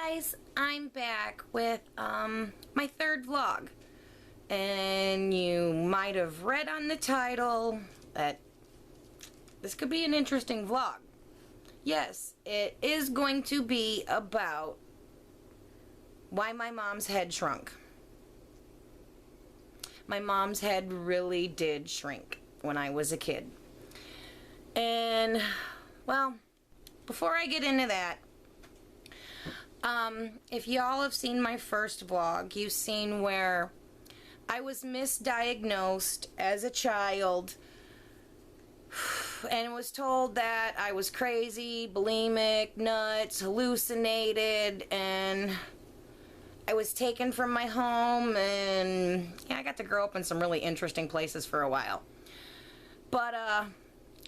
guys, I'm back with my third vlog, and you might have read on the title that this could be an interesting vlog. Yes, it is going to be about why my mom's head shrunk. My mom's head really did shrink when I was a kid. And, well, before I get into that, if y'all have seen my first vlog, you've seen where I was misdiagnosed as a child and was told that I was crazy, bulimic, nuts, hallucinated, and I was taken from my home, and yeah, I got to grow up in some really interesting places for a while. But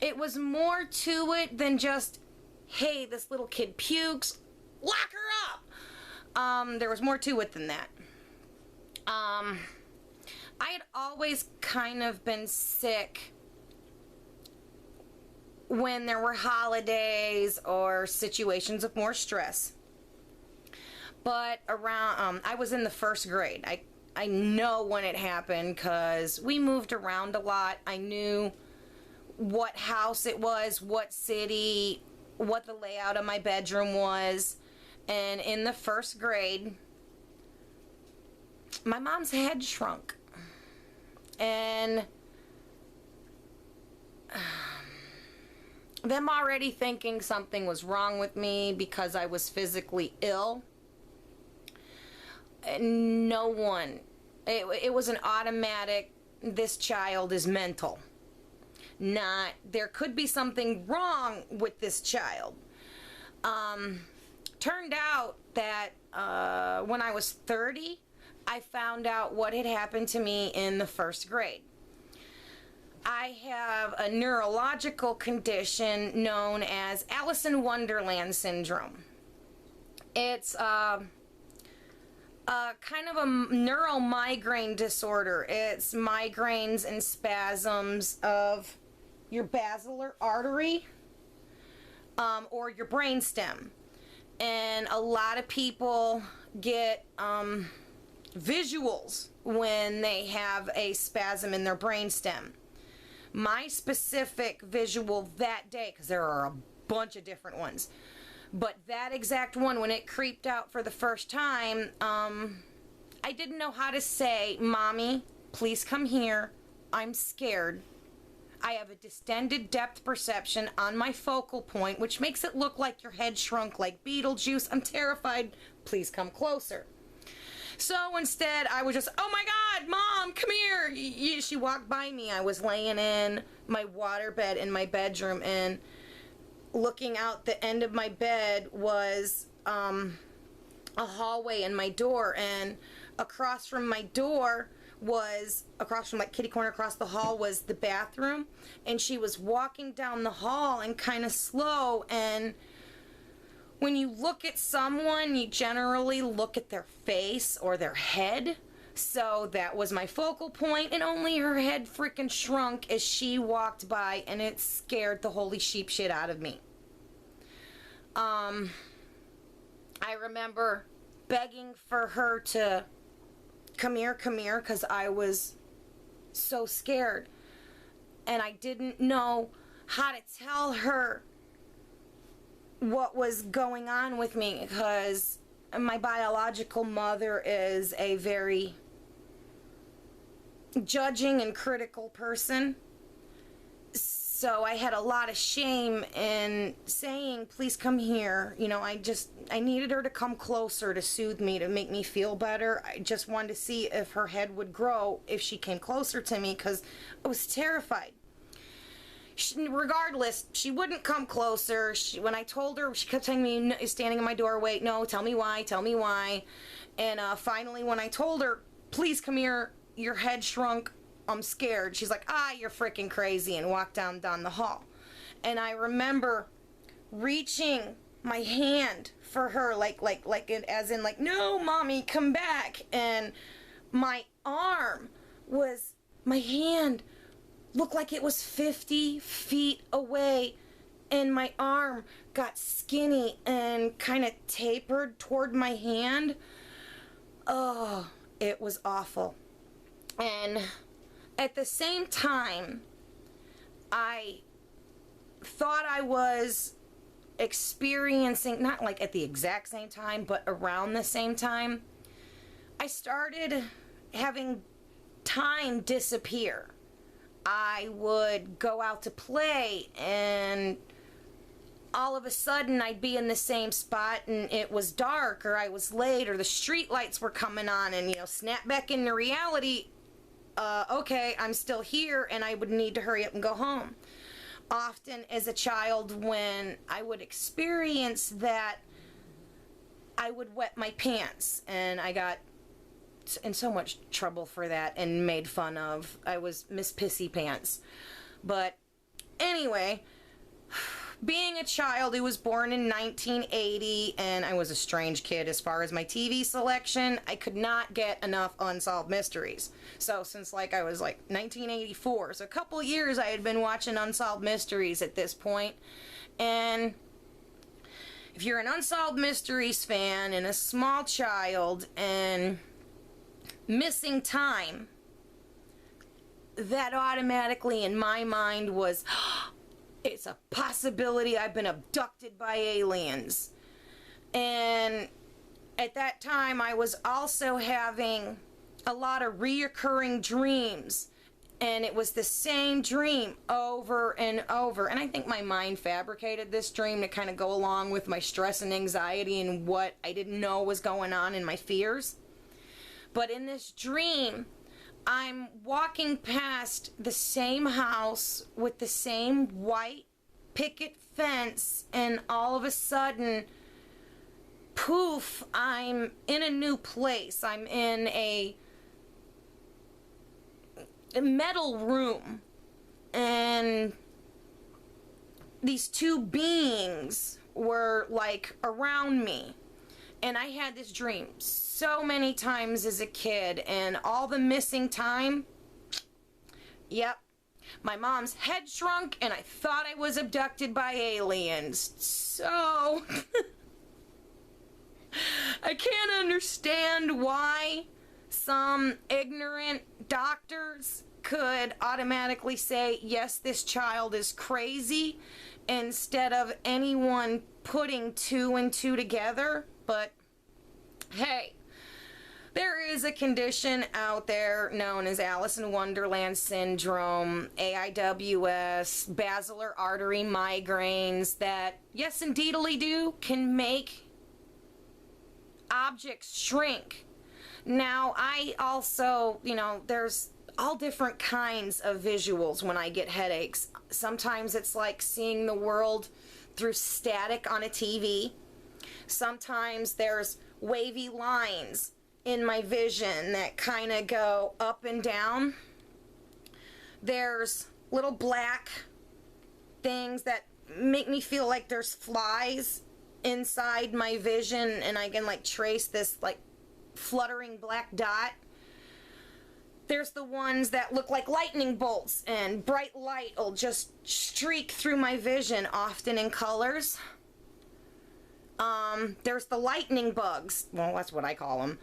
it was more to it than just, hey, this little kid pukes, lock her up. There was more to it than that. I had always kind of been sick when there were holidays or situations of more stress. But around, I was in the first grade. I know when it happened because we moved around a lot. I knew what house it was, what city, what the layout of my bedroom was. And in the first grade, my mom's head shrunk. And them already thinking something was wrong with me because I was physically ill. No one. It was an automatic, this child is mental. Not, there could be something wrong with this child. Turned out that when I was 30, I found out what had happened to me in the first grade. I have a neurological condition known as Alice in Wonderland syndrome. It's kind of a neuromigraine disorder. It's migraines and spasms of your basilar artery or your brainstem. And a lot of people get visuals when they have a spasm in their brainstem. My specific visual that day, because there are a bunch of different ones, but that exact one, when it creeped out for the first time, I didn't know how to say, "Mommy, please come here. I'm scared. I have a distended depth perception on my focal point, which makes it look like your head shrunk like Beetlejuice. I'm terrified. Please come closer." So instead, I was just, "Oh my God, Mom, come here." She walked by me. I was laying in my waterbed in my bedroom, and looking out the end of my bed was a hallway and my door, and across from my door was, across from like kitty corner across the hall was the bathroom, and she was walking down the hall and kind of slow. And when you look at someone, you generally look at their face or their head. So that was my focal point, and only her head freaking shrunk as she walked by, and it scared the holy sheep shit out of me. I remember begging for her to come here, because I was so scared. And I didn't know how to tell her what was going on with me, because my biological mother is a very judging and critical person. So I had a lot of shame in saying, "Please come here." You know, I needed her to come closer to soothe me, to make me feel better. I just wanted to see if her head would grow if she came closer to me, because I was terrified. Regardless, she wouldn't come closer. When I told her, she kept telling me, standing in my doorway, "No, tell me why, tell me why." And finally, when I told her, "Please come here, your head shrunk, I'm scared," she's like, "Ah, you're freaking crazy," and walked down the hall. And I remember reaching my hand for her, as in, "No, Mommy, come back." And my hand looked like it was 50 feet away, and my arm got skinny and kind of tapered toward my hand. Oh, it was awful. And at the same time, I thought I was experiencing, not like at the exact same time, but around the same time, I started having time disappear. I would go out to play, and all of a sudden I'd be in the same spot and it was dark, or I was late, or the street lights were coming on, and snap back into reality. Okay, I'm still here, and I would need to hurry up and go home. Often as a child, when I would experience that, I would wet my pants, and I got in so much trouble for that and made fun of. I was Miss Pissy Pants. But anyway, being a child who was born in 1980, and I was a strange kid as far as my TV selection, I could not get enough Unsolved Mysteries. So since I was 1984, so a couple years I had been watching Unsolved Mysteries at this point. And if you're an Unsolved Mysteries fan and a small child and missing time, that automatically in my mind was, it's a possibility I've been abducted by aliens. And at that time, I was also having a lot of reoccurring dreams. And it was the same dream over and over. And I think my mind fabricated this dream to kind of go along with my stress and anxiety and what I didn't know was going on in my fears. But in this dream, I'm walking past the same house with the same white picket fence, and all of a sudden, poof, I'm in a new place. I'm in a metal room, and these two beings were around me. And I had this dream so many times as a kid, and all the missing time, yep, my mom's head shrunk, and I thought I was abducted by aliens. So, I can't understand why some ignorant doctors could automatically say, yes, this child is crazy, instead of anyone putting two and two together. But hey, there is a condition out there known as Alice in Wonderland syndrome, AIWS, basilar artery migraines that, yes, indeedly do, can make objects shrink. Now, I also, there's all different kinds of visuals when I get headaches. Sometimes it's like seeing the world through static on a TV. Sometimes there's wavy lines in my vision that kind of go up and down. There's little black things that make me feel like there's flies inside my vision, and I can trace this fluttering black dot. There's the ones that look like lightning bolts, and bright light will just streak through my vision, often in colors. There's the lightning bugs. Well, that's what I call them.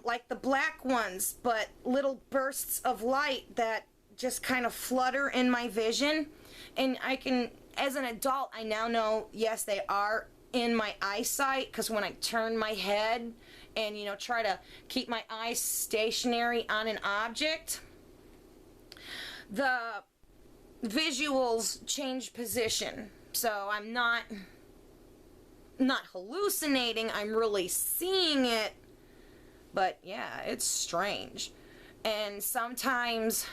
Like the black ones, but little bursts of light that just kind of flutter in my vision. And I can, as an adult, I now know, yes, they are in my eyesight, because when I turn my head and, try to keep my eyes stationary on an object, the visuals change position. So I'm not hallucinating, I'm really seeing it. But yeah, it's strange. And sometimes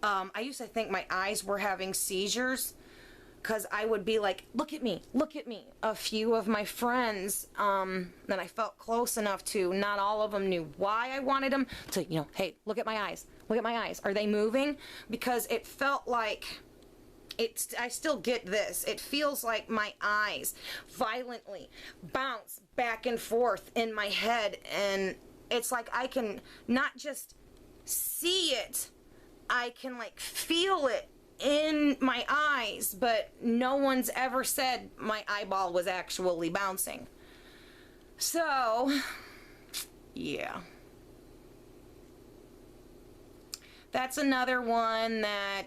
I used to think my eyes were having seizures, because I would be like, look at me. A few of my friends that I felt close enough to, not all of them knew why I wanted them to, hey, look at my eyes, are they moving? Because it felt like, I still get this. It feels like my eyes violently bounce back and forth in my head, and it's like I can not just see it, I can feel it in my eyes, but no one's ever said my eyeball was actually bouncing. So, yeah. That's another one that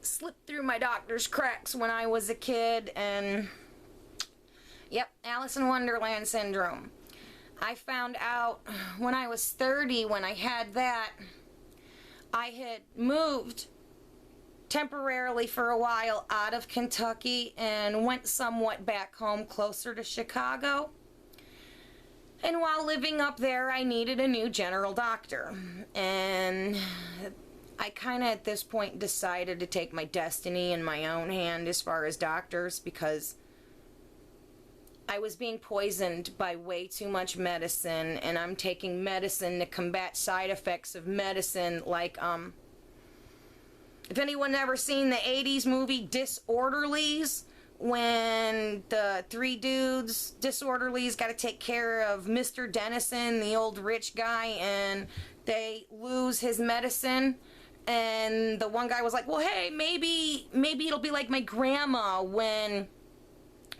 slipped through my doctor's cracks when I was a kid, and yep, Alice in Wonderland syndrome. I found out when I was 30, when I had that, I had moved temporarily for a while out of Kentucky and went somewhat back home closer to Chicago. And while living up there, I needed a new general doctor. And I kind of at this point decided to take my destiny in my own hand as far as doctors, because I was being poisoned by way too much medicine, and I'm taking medicine to combat side effects of medicine, like, if anyone ever seen the 80s movie Disorderlies, when the three dudes, Disorderlies, got to take care of Mr. Dennison, the old rich guy, and they lose his medicine, and the one guy was like, well, hey, maybe it'll be like my grandma when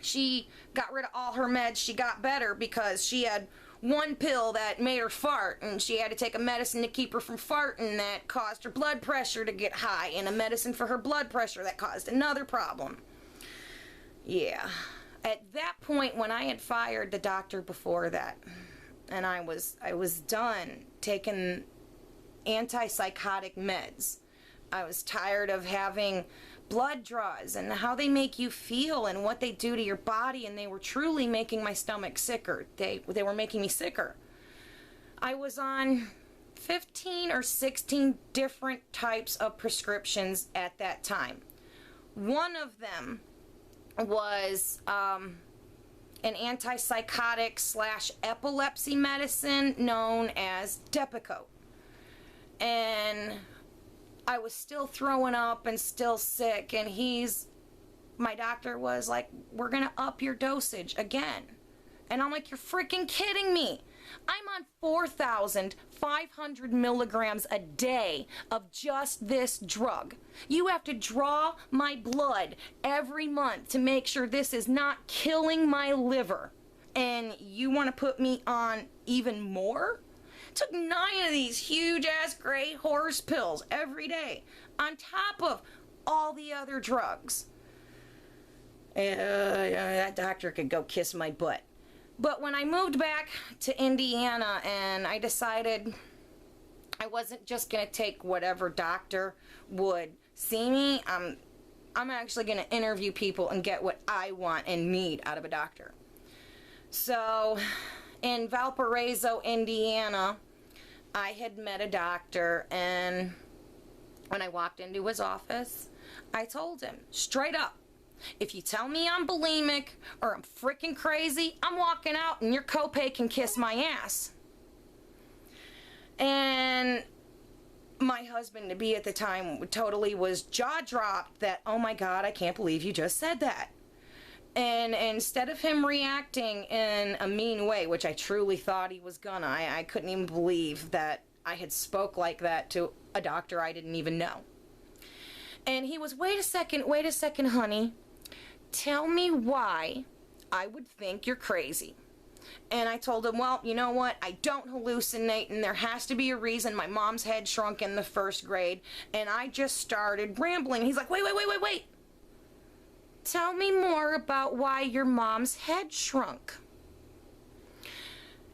she got rid of all her meds, she got better because she had one pill that made her fart, and she had to take a medicine to keep her from farting that caused her blood pressure to get high, and a medicine for her blood pressure that caused another problem. Yeah. At that point, when I had fired the doctor before that, and I was done taking antipsychotic meds, I was tired of having blood draws and how they make you feel and what they do to your body, and they were truly making my stomach sicker. They were making me sicker. I was on 15 or 16 different types of prescriptions at that time. One of them was an antipsychotic / epilepsy medicine known as Depakote. And I was still throwing up and still sick, and my doctor was like, we're gonna up your dosage again. And I'm like, you're freaking kidding me. I'm on 4,500 milligrams a day of just this drug. You have to draw my blood every month to make sure this is not killing my liver. And you want to put me on even more? Took 9 of these huge-ass gray horse pills every day, on top of all the other drugs. That doctor could go kiss my butt. But when I moved back to Indiana and I decided I wasn't just going to take whatever doctor would see me, I'm actually going to interview people and get what I want and need out of a doctor. So, in Valparaiso, Indiana, I had met a doctor, and when I walked into his office, I told him straight up, if you tell me I'm bulimic or I'm freaking crazy, I'm walking out and your copay can kiss my ass. And my husband-to-be at the time totally was jaw-dropped that, oh my God, I can't believe you just said that. And instead of him reacting in a mean way, which I truly thought he was gonna, I couldn't even believe that I had spoke like that to a doctor I didn't even know. And he was, wait a second, honey. Tell me why I would think you're crazy. And I told him, well, you know what? I don't hallucinate, and there has to be a reason. My mom's head shrunk in the 1st grade, and I just started rambling. He's like, wait. Tell me more about why your mom's head shrunk.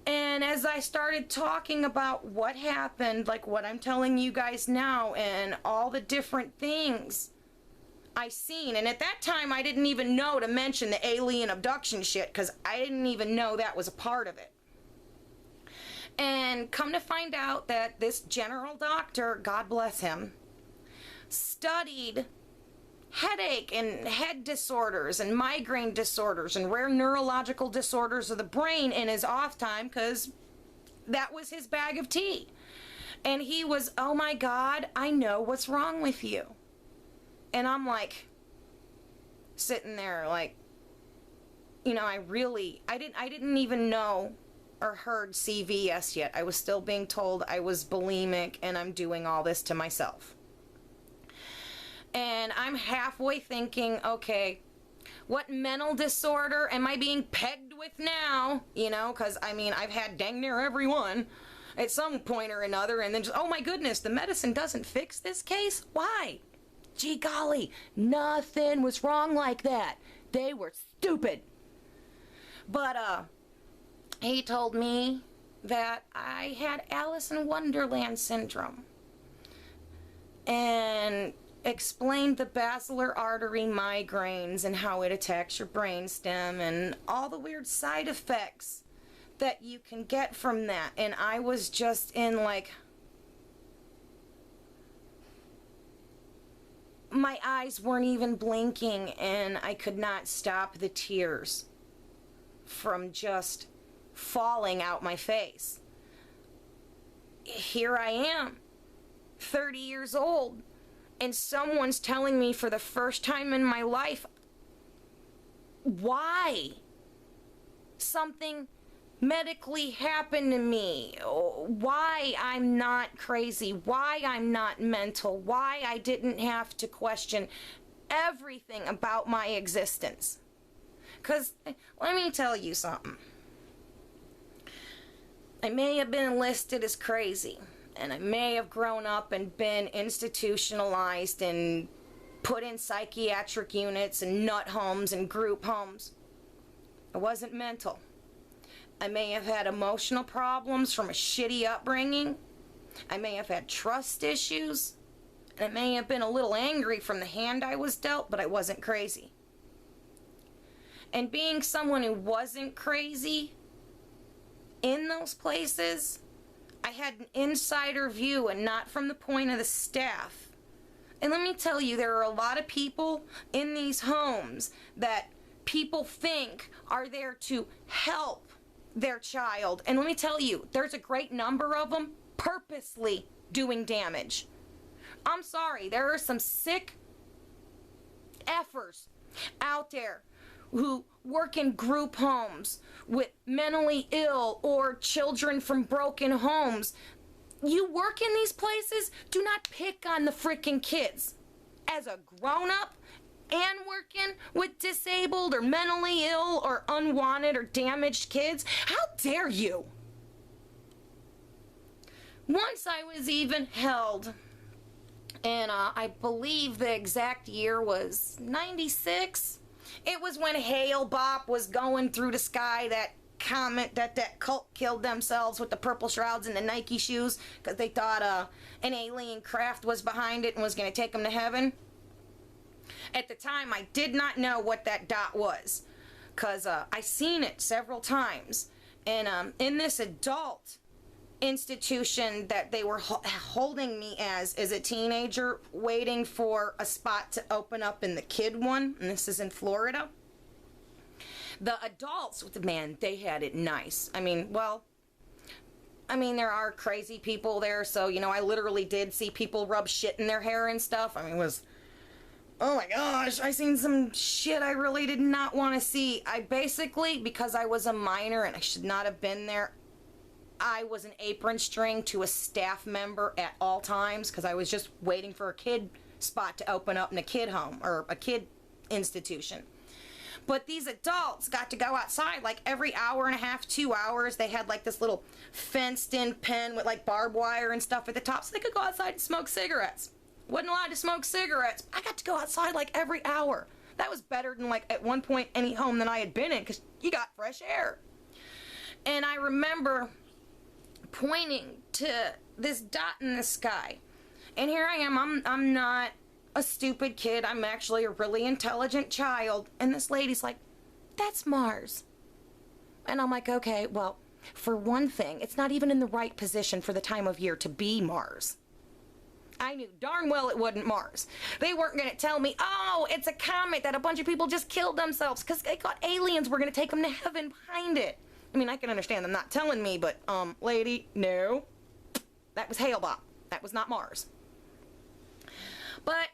And as I started talking about what happened, like what I'm telling you guys now, and all the different things I seen, and at that time I didn't even know to mention the alien abduction shit, because I didn't even know that was a part of it. And come to find out that this general doctor, God bless him, studied headache and head disorders and migraine disorders and rare neurological disorders of the brain in his off time, because that was his bag of tea. And he was, oh my God, I know what's wrong with you. And I'm like, sitting there like, you know, I didn't even know or heard CVS yet. I was still being told I was bulimic and I'm doing all this to myself. And I'm halfway thinking, okay, what mental disorder am I being pegged with now? You know, because, I mean, I've had dang near every one at some point or another, and then just, oh my goodness, the medicine doesn't fix this case? Why? Gee golly, nothing was wrong like that. They were stupid. But, he told me that I had Alice in Wonderland syndrome. And explained the basilar artery migraines and how it attacks your brainstem and all the weird side effects that you can get from that. And I was just in like, my eyes weren't even blinking, and I could not stop the tears from just falling out my face. Here I am, 30 years old, and someone's telling me for the first time in my life why something medically happened to me, why I'm not crazy, why I'm not mental, why I didn't have to question everything about my existence. Because let me tell you something. I may have been listed as crazy, and I may have grown up and been institutionalized and put in psychiatric units and nut homes and group homes. I wasn't mental. I may have had emotional problems from a shitty upbringing. I may have had trust issues. And I may have been a little angry from the hand I was dealt, but I wasn't crazy. And being someone who wasn't crazy in those places, I had an insider view and not from the point of the staff. And let me tell you, there are a lot of people in these homes that people think are there to help their child. And let me tell you, there's a great number of them purposely doing damage. I'm sorry, there are some sick effers out there who work in group homes with mentally ill or children from broken homes. You work in these places, do not pick on the freaking kids. As a grown-up and working with disabled or mentally ill or unwanted or damaged kids, how dare you? Once I was even held, and I believe the exact year was 96. It was when Hale Bop was going through the sky, that comet that cult killed themselves with the purple shrouds and the Nike shoes because they thought an alien craft was behind it and was going to take them to heaven. At the time, I did not know what that dot was because I seen it several times. And in this adult institution that they were holding me as a teenager, waiting for a spot to open up in the kid one, and this is in Florida. The adults, man, they had it nice. I mean, there are crazy people there, so, you know, I literally did see people rub shit in their hair and stuff. I mean, it was, oh my gosh, I seen some shit I really did not want to see. I basically, because I was a minor and I should not have been there, I was an apron string to a staff member at all times because I was just waiting for a kid spot to open up in a kid home or a kid institution. But these adults got to go outside like every hour and a half, 2 hours. They had like this little fenced-in pen with like barbed wire and stuff at the top so they could go outside and smoke cigarettes. Wasn't allowed to smoke cigarettes. I got to go outside like every hour. That was better than like at one point any home that I had been in because you got fresh air. And I remember pointing to this dot in the sky. And here I am. I'm not a stupid kid. I'm actually a really intelligent child. And this lady's like, that's Mars. And I'm like, okay, well, for one thing, it's not even in the right position for the time of year to be Mars. I knew darn well it wasn't Mars. They weren't going to tell me, oh, it's a comet that a bunch of people just killed themselves because they thought aliens were going to take them to heaven behind it. I mean, I can understand them not telling me, but, lady, no. That was Hale-Bop. That was not Mars. But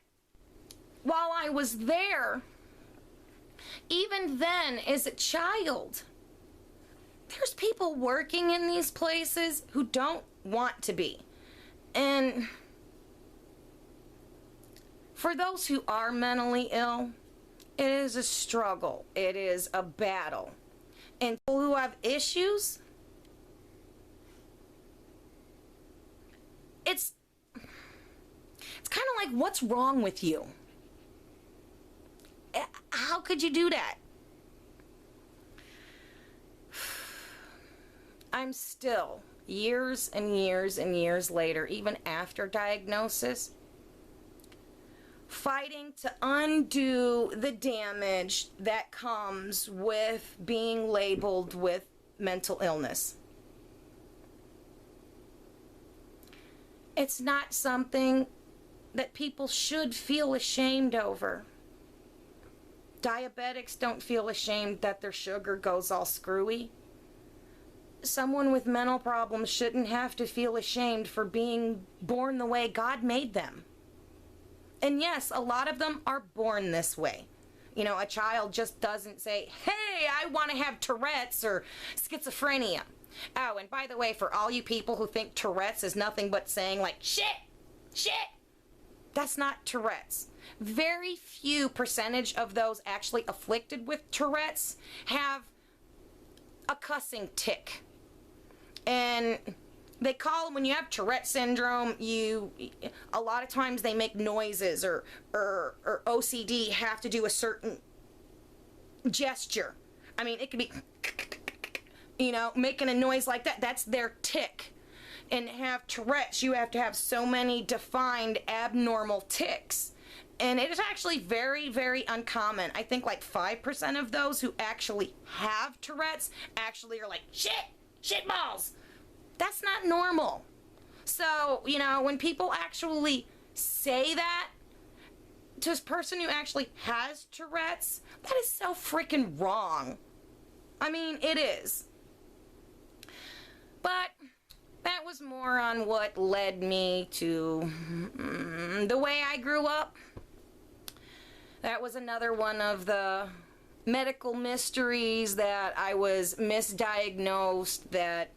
while I was there, even then, as a child, there's people working in these places who don't want to be. And For those who are mentally ill, it is a struggle. It is a battle. And people who have issues, it's kind of like, what's wrong with you? How could you do that? I'm still, years and years and years later, even after diagnosis, fighting to undo the damage that comes with being labeled with mental illness. It's not something that people should feel ashamed over. Diabetics don't feel ashamed that their sugar goes all screwy. Someone with mental problems shouldn't have to feel ashamed for being born the way God made them. And yes, a lot of them are born this way. You know, a child just doesn't say, hey, I want to have Tourette's or schizophrenia. Oh, and by the way, for all you people who think Tourette's is nothing but saying like, shit, that's not Tourette's. Very few percentage of those actually afflicted with Tourette's have a cussing tick. And they call them, when you have Tourette syndrome, a lot of times they make noises, or OCD have to do a certain gesture. I mean, it could be, you know, making a noise like that. That's their tick. And have Tourette's, you have to have so many defined abnormal ticks. And it is actually very, very uncommon. I think like 5% of those who actually have Tourette's actually are like, shit balls. That's not normal. So, you know, when people actually say that to a person who actually has Tourette's, that is so freaking wrong. I mean, it is. But that was more on what led me to the way I grew up. That was another one of the medical mysteries that I was misdiagnosed that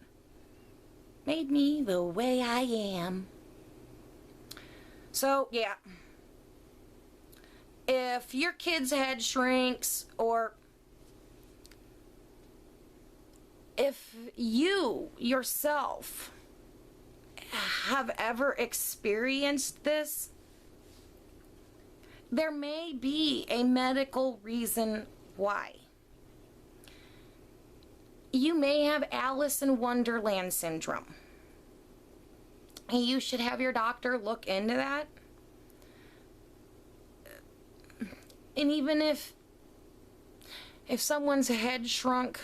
made me the way I am. So, yeah. If your kid's head shrinks, or if you yourself have ever experienced this, there may be a medical reason why. You may have Alice in Wonderland syndrome. You should have your doctor look into that. And even if someone's head shrunk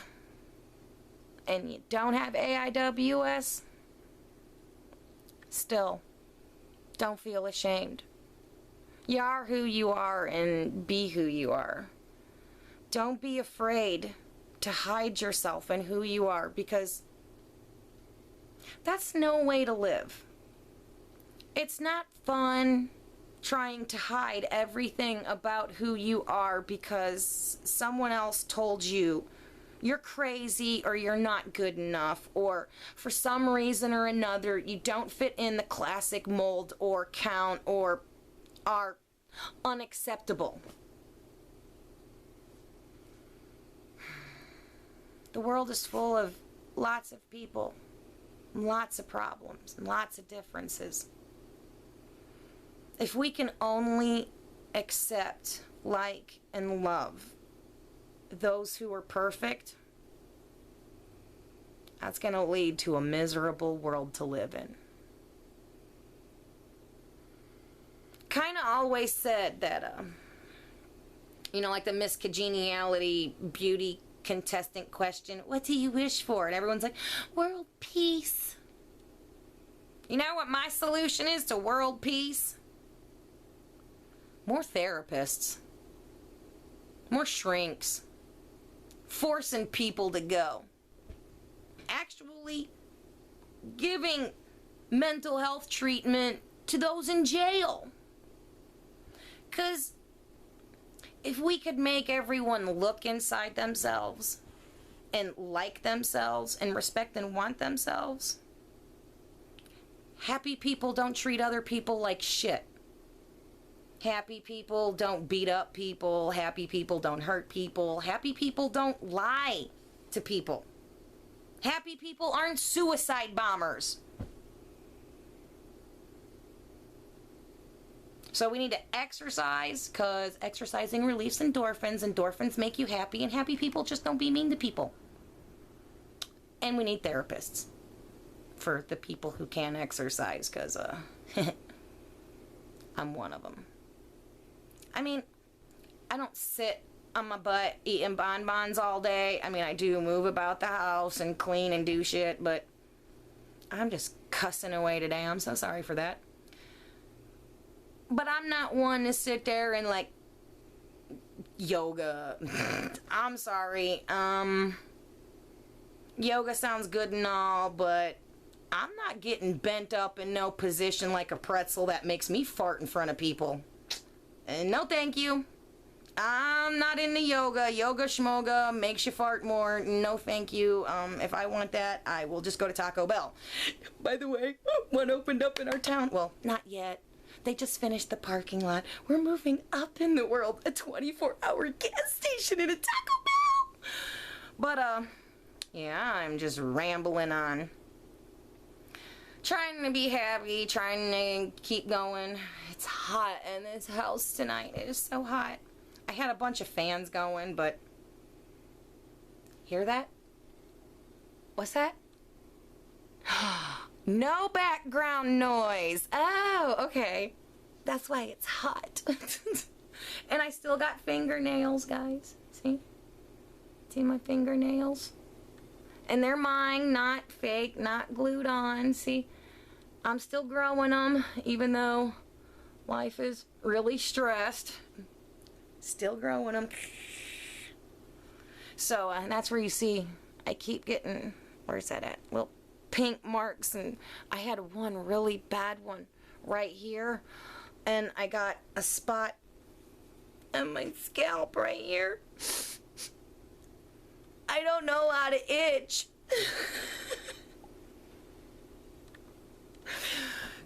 and you don't have AIWS, still, don't feel ashamed. You are who you are, and be who you are. Don't be afraid to hide yourself and who you are, because that's no way to live. It's not fun trying to hide everything about who you are because someone else told you you're crazy, or you're not good enough, or for some reason or another you don't fit in the classic mold or count, or are unacceptable. The world is full of lots of people, lots of problems, and lots of differences. If we can only accept, like, and love those who are perfect, that's going to lead to a miserable world to live in. Kind of always said that, you know, like the Miss Congeniality beauty contestant question, what do you wish for? And everyone's like, world peace. You know what my solution is to world peace? More therapists. More shrinks. Forcing people to go. Actually giving mental health treatment to those in jail. Because if we could make everyone look inside themselves and like themselves and respect and want themselves, happy people don't treat other people like shit. Happy people don't beat up people. Happy people don't hurt people. Happy people don't lie to people. Happy people aren't suicide bombers. So we need to exercise, because exercising releases endorphins. Endorphins make you happy, and happy people just don't be mean to people. And we need therapists for the people who can't exercise, because I'm one of them. I mean, I don't sit on my butt eating bonbons all day. I mean, I do move about the house and clean and do shit, but I'm just cussing away today. I'm so sorry for that. But I'm not one to sit there and like yoga. I'm sorry. Yoga sounds good and all, but I'm not getting bent up in no position like a pretzel that makes me fart in front of people. And no thank you. I'm not into yoga. Yoga schmoga makes you fart more. No thank you. If I want that, I will just go to Taco Bell. By the way, one opened up in our town. Well, not yet. They just finished the parking lot. We're moving up in the world. A 24-hour gas station and a Taco Bell. But, yeah, I'm just rambling on. Trying to be happy, trying to keep going. It's hot in this house tonight. It is so hot. I had a bunch of fans going, but... Hear that? What's that? No background noise. Oh, okay. That's why it's hot. And I still got fingernails, guys. See? See my fingernails? And they're mine, not fake, not glued on. See? I'm still growing them, even though life is really stressed. Still growing them. So, that's where you see I keep getting, where's that at? Little pink marks, and I had one really bad one right here, and I got a spot on my scalp right here. I don't know how to itch.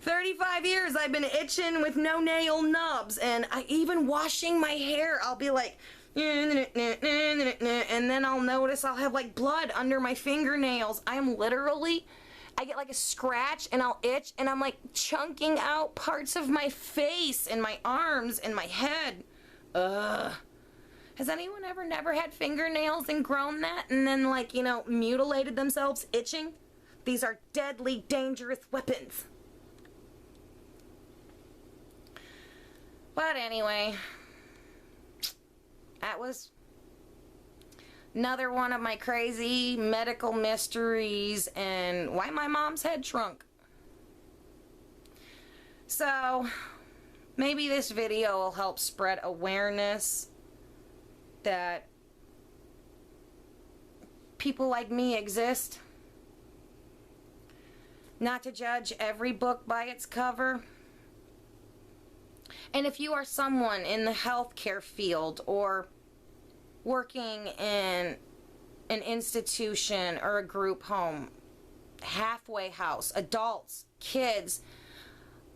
35 years I've been itching with no nail nubs, and even washing my hair, I'll be like, and then I'll notice I'll have like blood under my fingernails. I get like a scratch and I'll itch, and I'm like chunking out parts of my face and my arms and my head. Ugh. Has anyone ever never had fingernails and grown that and then, like, you know, mutilated themselves itching? These are deadly, dangerous weapons. But anyway, that was another one of my crazy medical mysteries and why my mom's head shrunk. So, maybe this video will help spread awareness that people like me exist. Not to judge every book by its cover. And if you are someone in the healthcare field or working in an institution or a group home, halfway house, adults, kids,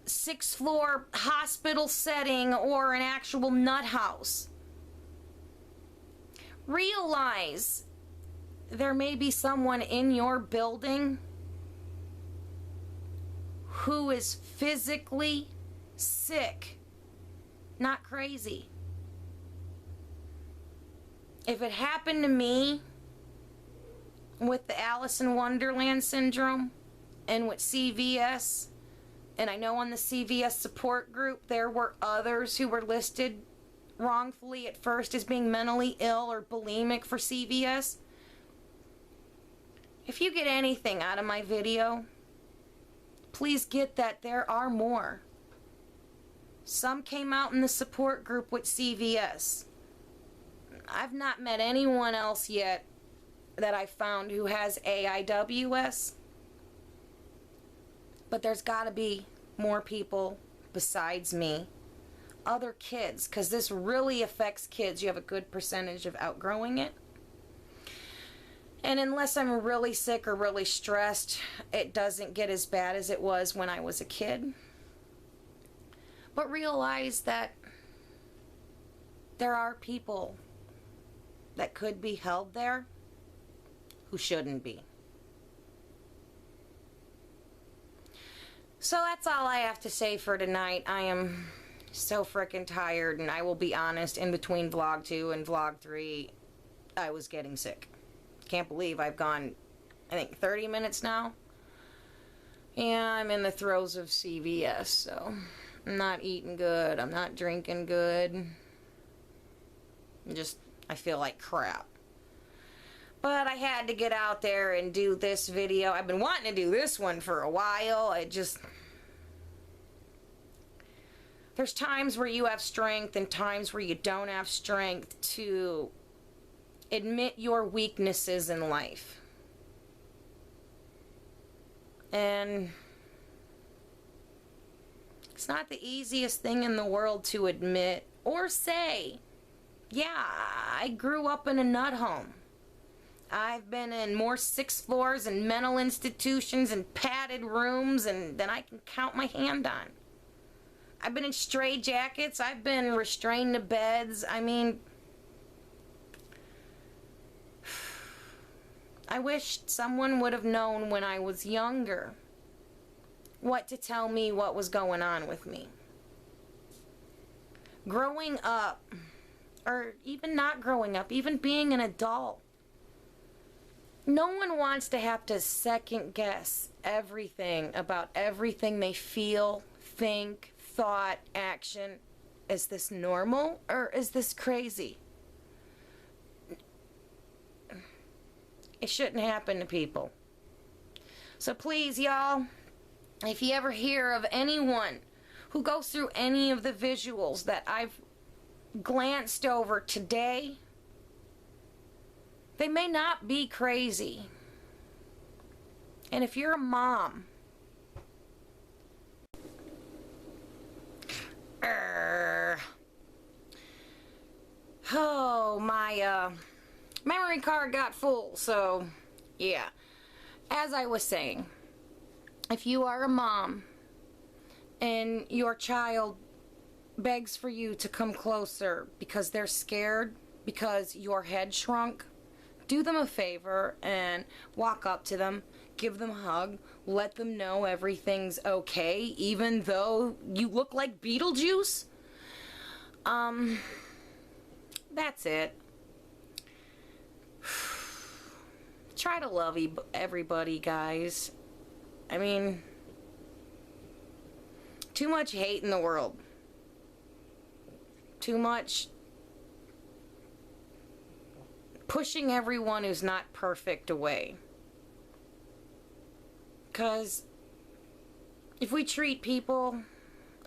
6th floor hospital setting, or an actual nut house, realize there may be someone in your building who is physically sick, not crazy. If it happened to me with the Alice in Wonderland syndrome and with CVS, and I know on the CVS support group there were others who were listed wrongfully at first as being mentally ill or bulimic for CVS. If you get anything out of my video, please get that there are more. Some came out in the support group with CVS. I've not met anyone else yet that I found who has AIWS. But there's got to be more people besides me. Other kids, because this really affects kids. You have a good percentage of outgrowing it. And unless I'm really sick or really stressed, it doesn't get as bad as it was when I was a kid. But realize that there are people that could be held there who shouldn't be. So that's all I have to say for tonight. I am so freaking tired, and I will be honest, in between vlog 2 and vlog 3, I was getting sick. Can't believe I've gone, I think, 30 minutes now. Yeah, I'm in the throes of CVS, so I'm not eating good. I'm not drinking good. I feel like crap. But I had to get out there and do this video. I've been wanting to do this one for a while. There's times where you have strength and times where you don't have strength to admit your weaknesses in life. And it's not the easiest thing in the world to admit or say, yeah, I grew up in a nut home. I've been in more 6th floors and mental institutions and padded rooms than I can count my hand on. I've been in stray jackets. I've been restrained to beds. I mean, I wish someone would have known when I was younger what to tell me what was going on with me. Growing up, or even not growing up, even being an adult, no one wants to have to second guess everything about everything they feel, think, thought, action. Is this normal or is this crazy? It shouldn't happen to people. So please, y'all, if you ever hear of anyone who goes through any of the visuals that I've glanced over today, they may not be crazy. And if you're a mom, my memory card got full, so yeah. As I was saying, if you are a mom and your child begs for you to come closer because they're scared because your head shrunk, do them a favor and walk up to them, give them a hug, let them know everything's okay, even though you look like Beetlejuice. That's it. Try to love everybody, guys. I mean, too much hate in the world. Too much pushing everyone who's not perfect away. Because if we treat people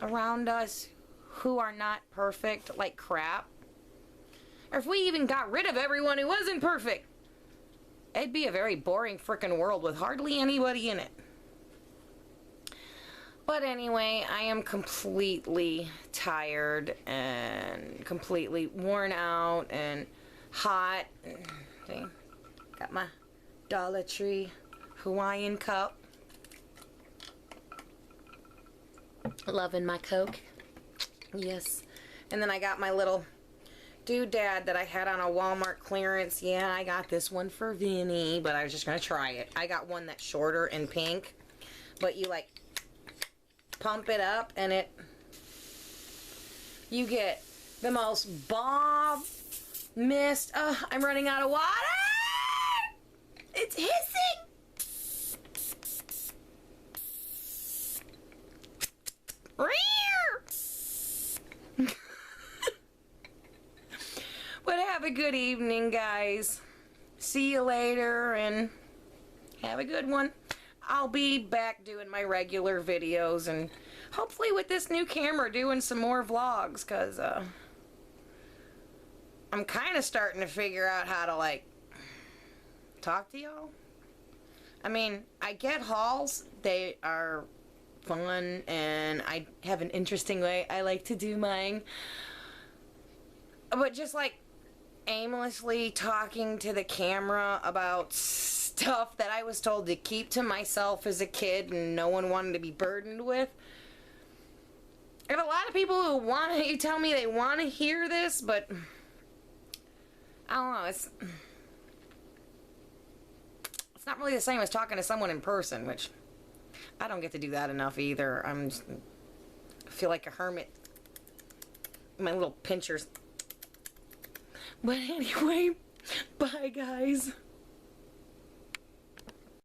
around us who are not perfect like crap, or if we even got rid of everyone who wasn't perfect, it'd be a very boring frickin' world with hardly anybody in it. But anyway, I am completely tired and completely worn out and hot. See, got my Dollar Tree Hawaiian cup. Loving my Coke. Yes. And then I got my little doodad that I had on a Walmart clearance. Yeah, I got this one for Vinny, but I was just going to try it. I got one that's shorter and pink, but you like pump it up and you get the most bomb mist. I'm running out of water. It's hissing. But have a good evening, guys. See you later and have a good one. I'll be back doing my regular videos and hopefully with this new camera doing some more vlogs, because I'm kind of starting to figure out how to like talk to y'all. I mean, I get hauls. They are fun and I have an interesting way I like to do mine. But just like aimlessly talking to the camera about stuff that I was told to keep to myself as a kid and no one wanted to be burdened with, I have a lot of people who tell me they want to hear this, but I don't know, it's not really the same as talking to someone in person, which I don't get to do that enough either. I feel like a hermit. My little pinchers. But anyway, bye guys.